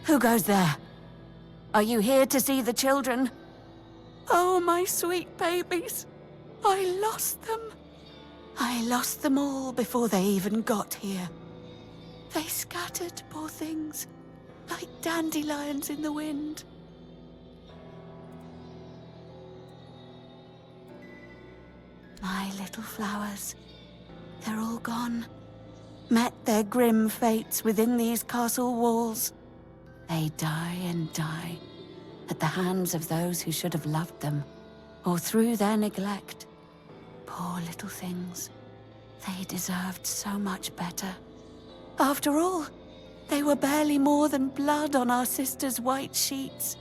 Who goes there? Are you here to see the children? Oh, my sweet babies. I lost them. I lost them all before they even got here. They scattered, poor things, like dandelions in the wind. My little flowers, they're all gone. Met their grim fates within these castle walls. They die and die at the hands of those who should have loved them, or through their neglect. Poor little things. They deserved so much better. After all, they were barely more than blood on our sister's white sheets.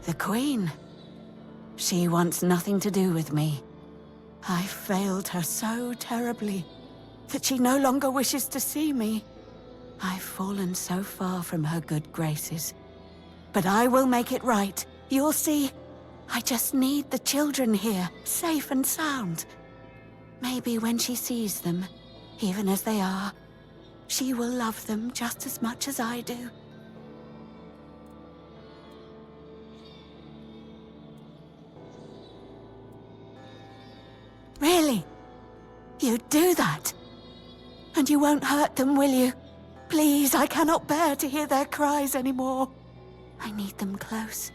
The Queen. She wants nothing to do with me. I failed her so terribly that she no longer wishes to see me. I've fallen so far from her good graces. But I will make it right. You'll see. I just need the children here, safe and sound. Maybe when she sees them, even as they are, she will love them just as much as I do. Really? You'd do that? And you won't hurt them, will you? Please, I cannot bear to hear their cries anymore. I need them close,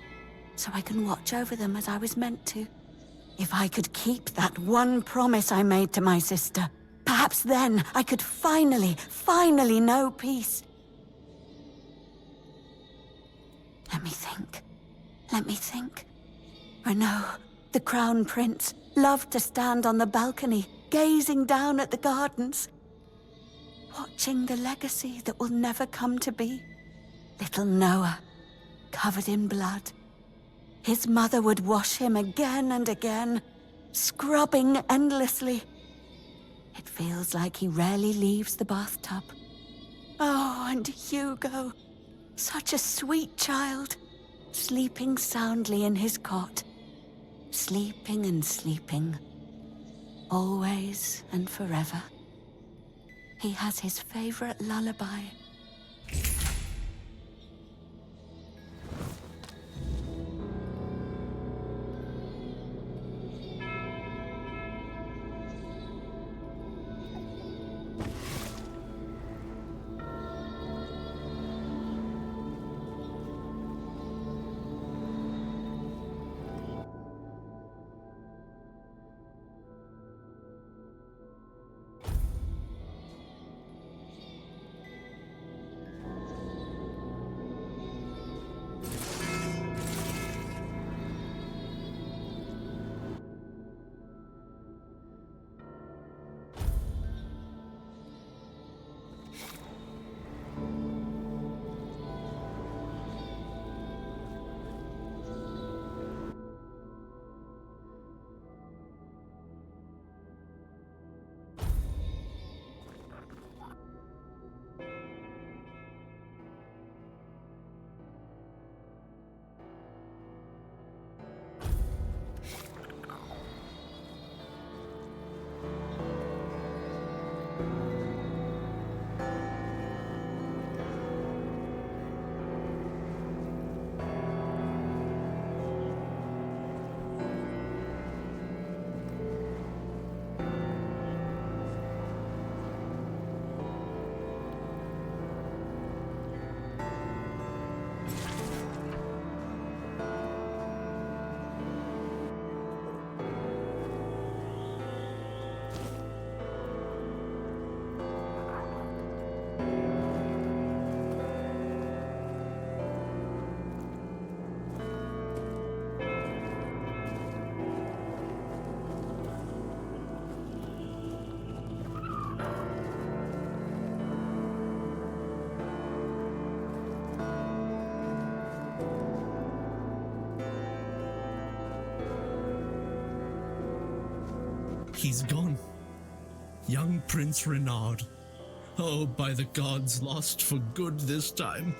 so I can watch over them as I was meant to. If I could keep that one promise I made to my sister, perhaps then I could finally know peace. Let me think. Renaud, the Crown Prince, loved to stand on the balcony, gazing down at the gardens, watching the legacy that will never come to be. Little Noah, covered in blood. His mother would wash him again and again, scrubbing endlessly. It feels like he rarely leaves the bathtub. Oh, and Hugo, such a sweet child, sleeping soundly in his cot. Sleeping and sleeping, always and forever. He has his favorite lullaby. He's gone. Young Prince Renaud. Oh, by the gods, lost for good this time.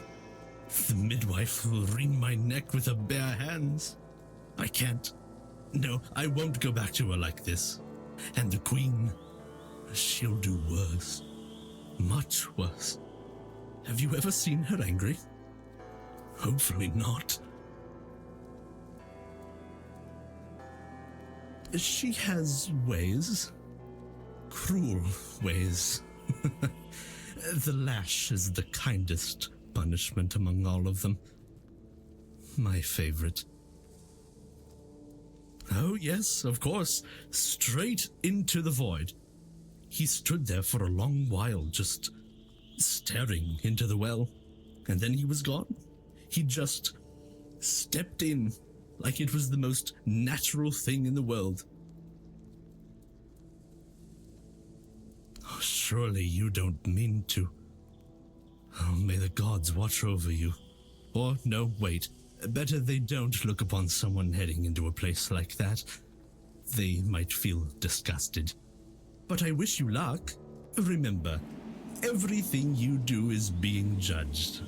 The midwife will wring my neck with her bare hands. I can't. No, I won't go back to her like this. And the Queen, she'll do worse. Much worse. Have you ever seen her angry? Hopefully not. She has ways. Cruel ways. The lash is the kindest punishment among all of them. My favorite. Oh, yes, of course. Straight into the void. He stood there for a long while, just staring into the well. And then he was gone. He just stepped in like it was the most natural thing in the world. Oh, surely you don't mean to. Oh, may the gods watch over you. Or, no, wait. Better they don't look upon someone heading into a place like that. They might feel disgusted. But I wish you luck. Remember, everything you do is being judged.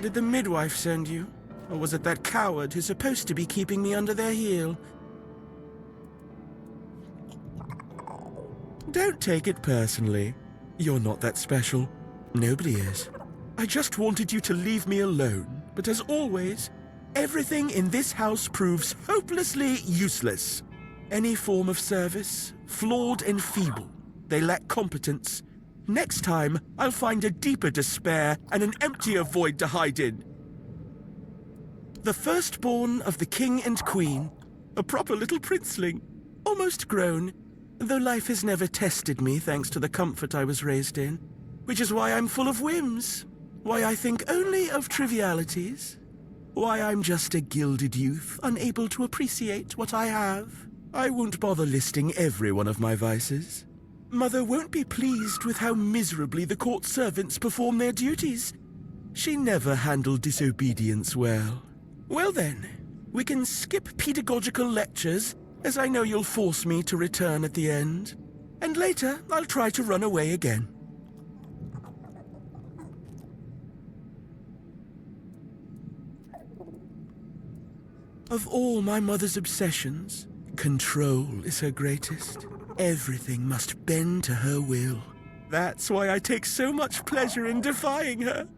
Did the midwife send you? Or was it that coward who's supposed to be keeping me under their heel? Don't take it personally. You're not that special. Nobody is. I just wanted you to leave me alone. But as always, everything in this house proves hopelessly useless. Any form of service, flawed and feeble. They lack competence. Next time, I'll find a deeper despair and an emptier void to hide in. The firstborn of the king and queen, a proper little princeling, almost grown, though life has never tested me thanks to the comfort I was raised in, which is why I'm full of whims, why I think only of trivialities, why I'm just a gilded youth unable to appreciate what I have. I won't bother listing every one of my vices. Mother won't be pleased with how miserably the court servants perform their duties. She never handled disobedience well. Well then, we can skip pedagogical lectures, as I know you'll force me to return at the end. And later, I'll try to run away again. Of all my mother's obsessions, control is her greatest. Everything must bend to her will. That's why I take so much pleasure in defying her.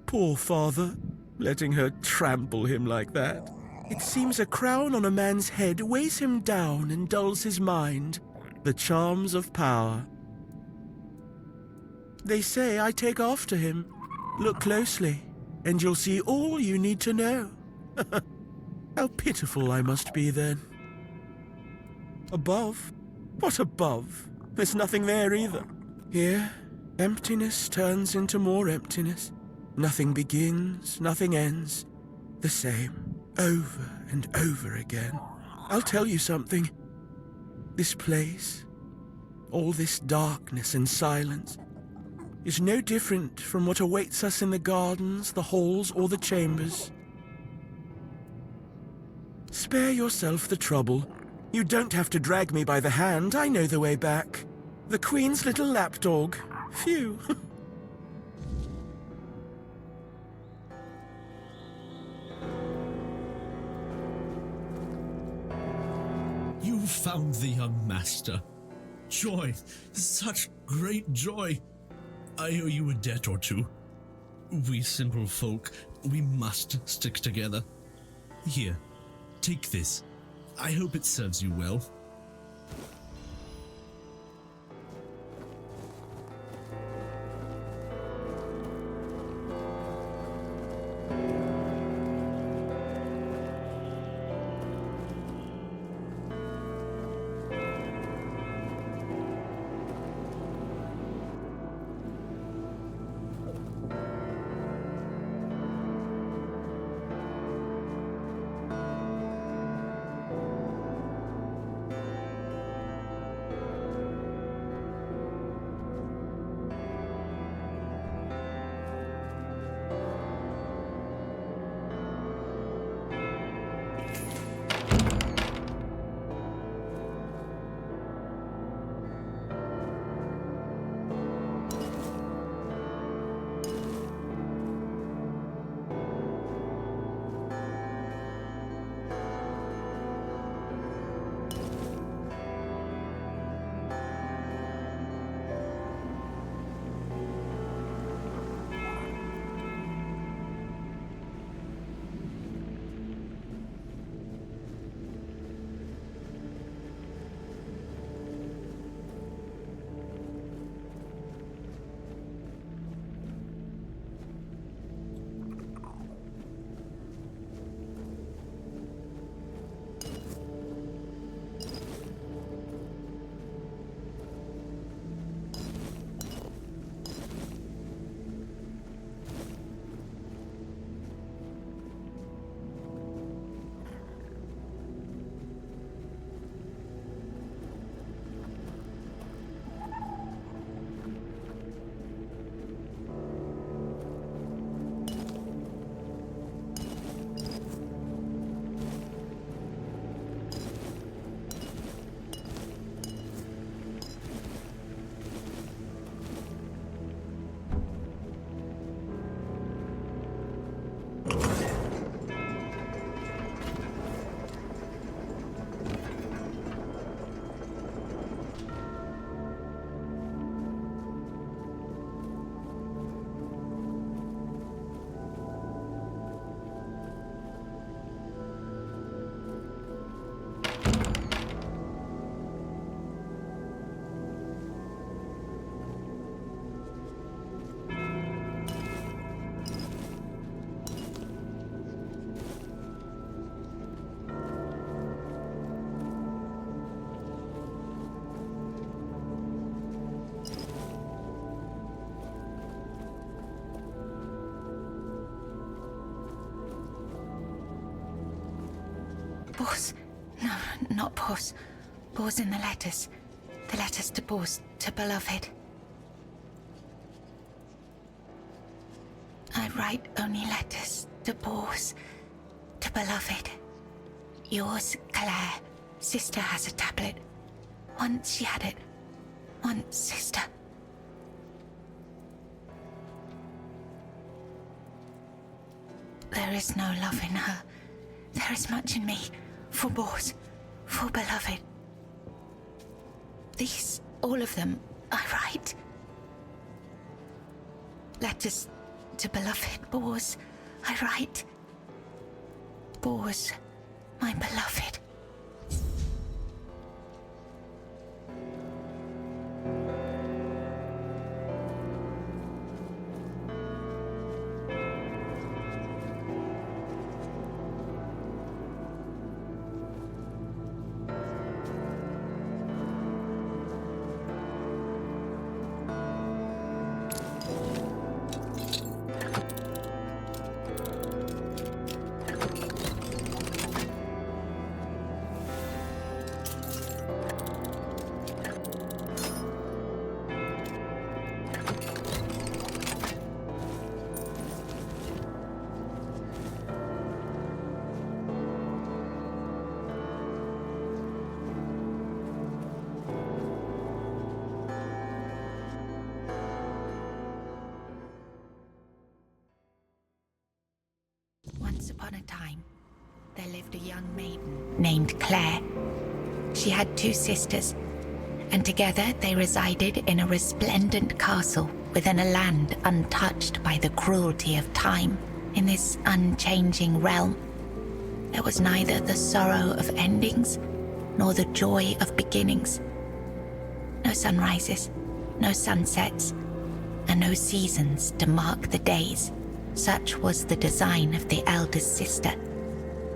Poor father, letting her trample him like that. It seems a crown on a man's head weighs him down and dulls his mind. The charms of power. They say I take after him. Look closely, and you'll see all you need to know. How pitiful I must be then. Above? What above? There's nothing there either. Here, emptiness turns into more emptiness. Nothing begins, nothing ends. The same, over and over again. I'll tell you something. This place, all this darkness and silence, is no different from what awaits us in the gardens, the halls, or the chambers. Spare yourself the trouble. You don't have to drag me by the hand. I know the way back. The Queen's little lapdog. Phew. You found the young master. Joy, such great joy. I owe you a debt or two. We simple folk, we must stick together. Here, take this. I hope it serves you well. Bors. No, not Bors. Bors in the letters. The letters to Bors, to beloved. I write only letters to Bors, to beloved. Yours, Claire. Sister has a tablet. Once she had it. Once, sister. There is no love in her. There is much in me. For Bors. For beloved. These, all of them, I write. Letters to beloved Bors, I write. Bors, my beloved. Once upon a time, there lived a young maiden named Claire. She had 2 sisters, and together they resided in a resplendent castle within a land untouched by the cruelty of time. In this unchanging realm, there was neither the sorrow of endings nor the joy of beginnings. No sunrises, no sunsets, and no seasons to mark the days. Such was the design of the eldest sister,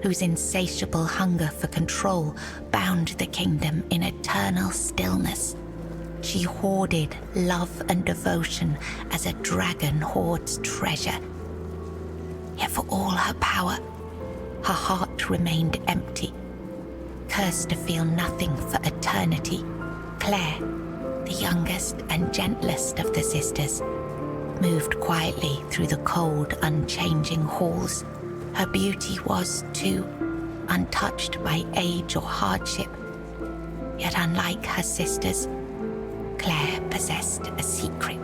whose insatiable hunger for control bound the kingdom in eternal stillness. She hoarded love and devotion as a dragon hoards treasure. Yet for all her power, her heart remained empty, cursed to feel nothing for eternity. Claire, the youngest and gentlest of the sisters, moved quietly through the cold, unchanging halls. Her beauty was, too, untouched by age or hardship. Yet unlike her sisters, Claire possessed a secret,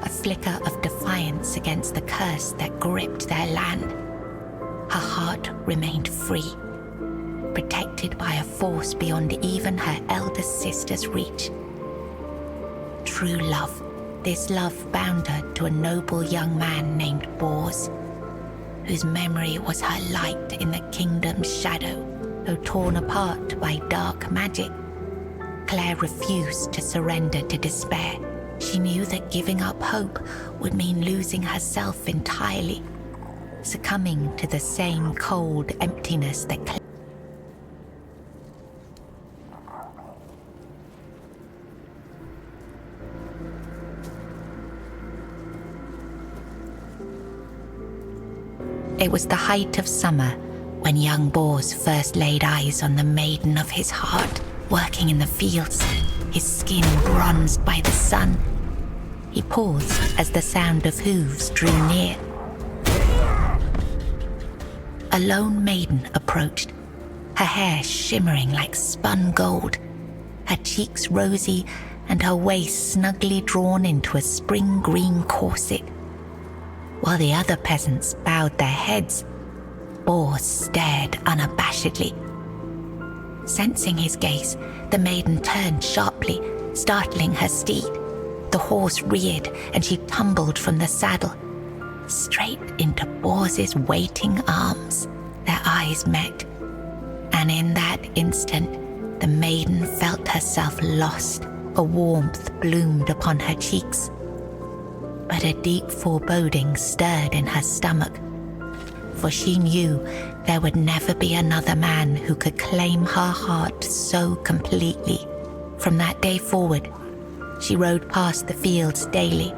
a flicker of defiance against the curse that gripped their land. Her heart remained free, protected by a force beyond even her eldest sister's reach. True love. This love bound her to a noble young man named Bors, whose memory was her light in the kingdom's shadow, though torn apart by dark magic. Claire refused to surrender to despair. She knew that giving up hope would mean losing herself entirely, succumbing to the same cold emptiness that It was the height of summer when young Bors first laid eyes on the maiden of his heart, working in the fields, his skin bronzed by the sun. He paused as the sound of hooves drew near. A lone maiden approached, her hair shimmering like spun gold, her cheeks rosy and her waist snugly drawn into a spring green corset. While the other peasants bowed their heads, Bors stared unabashedly. Sensing his gaze, the maiden turned sharply, startling her steed. The horse reared and she tumbled from the saddle, straight into Bors's waiting arms. Their eyes met, and in that instant, the maiden felt herself lost. A warmth bloomed upon her cheeks, but a deep foreboding stirred in her stomach, for she knew there would never be another man who could claim her heart so completely. From that day forward, she rode past the fields daily,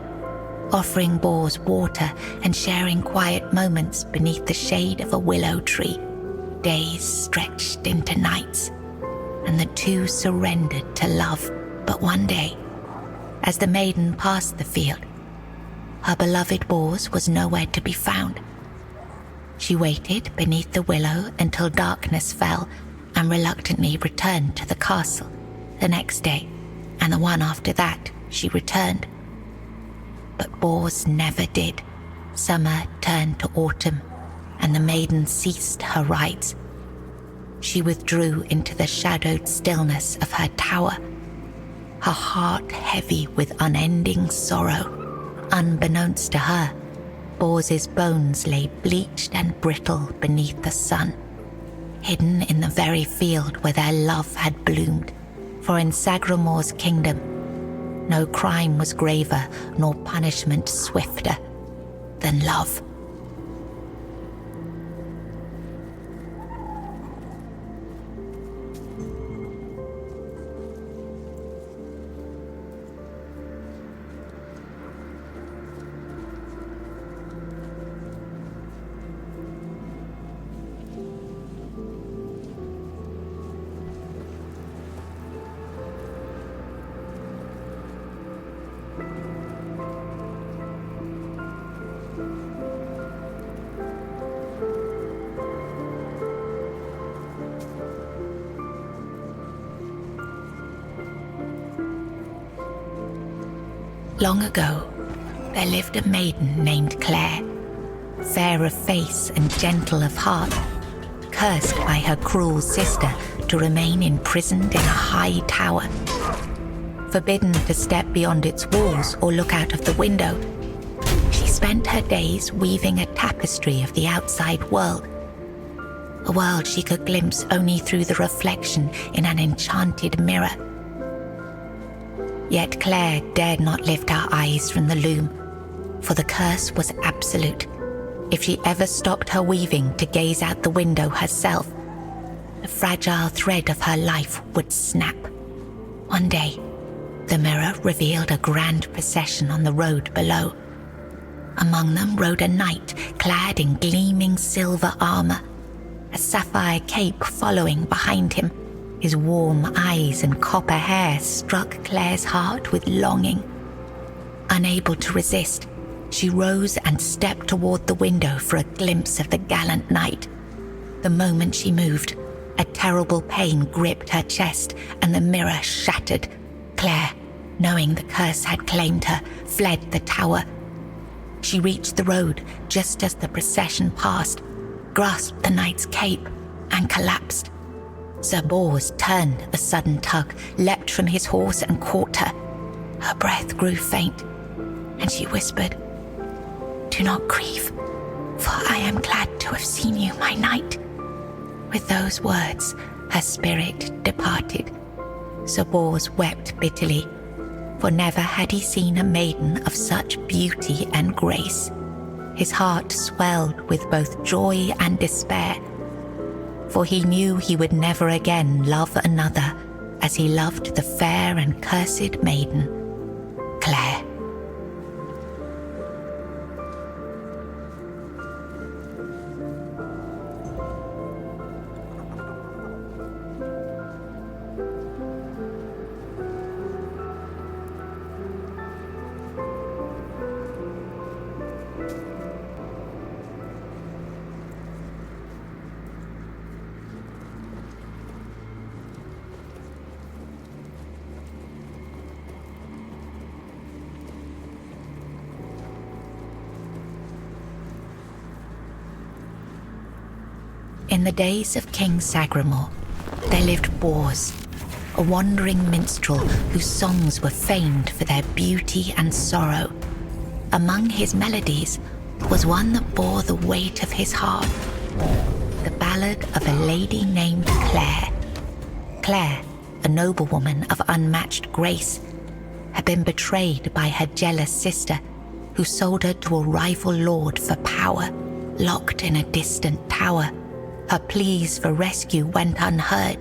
offering Bors water and sharing quiet moments beneath the shade of a willow tree. Days stretched into nights, and the 2 surrendered to love. But one day, as the maiden passed the field, her beloved Bors was nowhere to be found. She waited beneath the willow until darkness fell and reluctantly returned to the castle. The next day, and the one after that, she returned. But Bors never did. Summer turned to autumn, and the maiden ceased her rides. She withdrew into the shadowed stillness of her tower, her heart heavy with unending sorrow. Unbeknownst to her, Bors's bones lay bleached and brittle beneath the sun, hidden in the very field where their love had bloomed. For in Sagramore's kingdom, no crime was graver nor punishment swifter than love. Long ago, there lived a maiden named Claire, fair of face and gentle of heart, cursed by her cruel sister to remain imprisoned in a high tower. Forbidden to step beyond its walls or look out of the window, she spent her days weaving a tapestry of the outside world, a world she could glimpse only through the reflection in an enchanted mirror. Yet Claire dared not lift her eyes from the loom, for the curse was absolute. If she ever stopped her weaving to gaze out the window herself, the fragile thread of her life would snap. One day, the mirror revealed a grand procession on the road below. Among them rode a knight clad in gleaming silver armor, a sapphire cape following behind him. His warm eyes and copper hair struck Claire's heart with longing. Unable to resist, she rose and stepped toward the window for a glimpse of the gallant knight. The moment she moved, a terrible pain gripped her chest and the mirror shattered. Claire, knowing the curse had claimed her, fled the tower. She reached the road just as the procession passed, grasped the knight's cape, and collapsed. Sir Bors turned a sudden tug, leapt from his horse and caught her. Her breath grew faint, and she whispered, "Do not grieve, for I am glad to have seen you, my knight." With those words, her spirit departed. Sir Bors wept bitterly, for never had he seen a maiden of such beauty and grace. His heart swelled with both joy and despair, for he knew he would never again love another as he loved the fair and cursed maiden, Claire. In the days of King Sagramore, there lived Bors, a wandering minstrel whose songs were famed for their beauty and sorrow. Among his melodies was one that bore the weight of his heart, the ballad of a lady named Claire. Claire, a noblewoman of unmatched grace, had been betrayed by her jealous sister, who sold her to a rival lord for power. Locked in a distant tower, her pleas for rescue went unheard.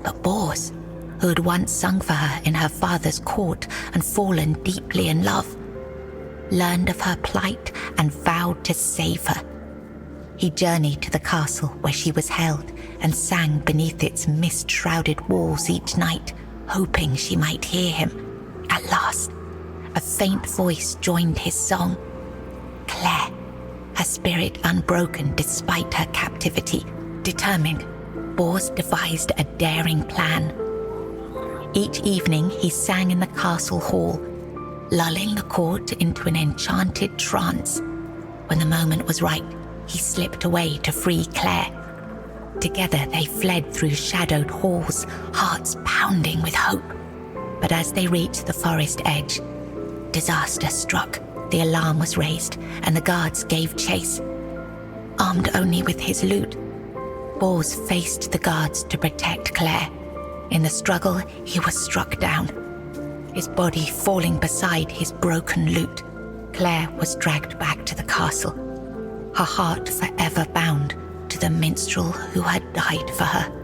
But Bors, who had once sung for her in her father's court and fallen deeply in love, learned of her plight and vowed to save her. He journeyed to the castle where she was held and sang beneath its mist-shrouded walls each night, hoping she might hear him. At last, a faint voice joined his song. Claire, her spirit unbroken despite her captivity, determined, Bors devised a daring plan. Each evening he sang in the castle hall, lulling the court into an enchanted trance. When the moment was right, he slipped away to free Claire. Together they fled through shadowed halls, hearts pounding with hope. But as they reached the forest edge, disaster struck. The alarm was raised, and the guards gave chase. Armed only with his loot, Bors faced the guards to protect Claire. In the struggle, he was struck down, his body falling beside his broken loot. Claire was dragged back to the castle, her heart forever bound to the minstrel who had died for her.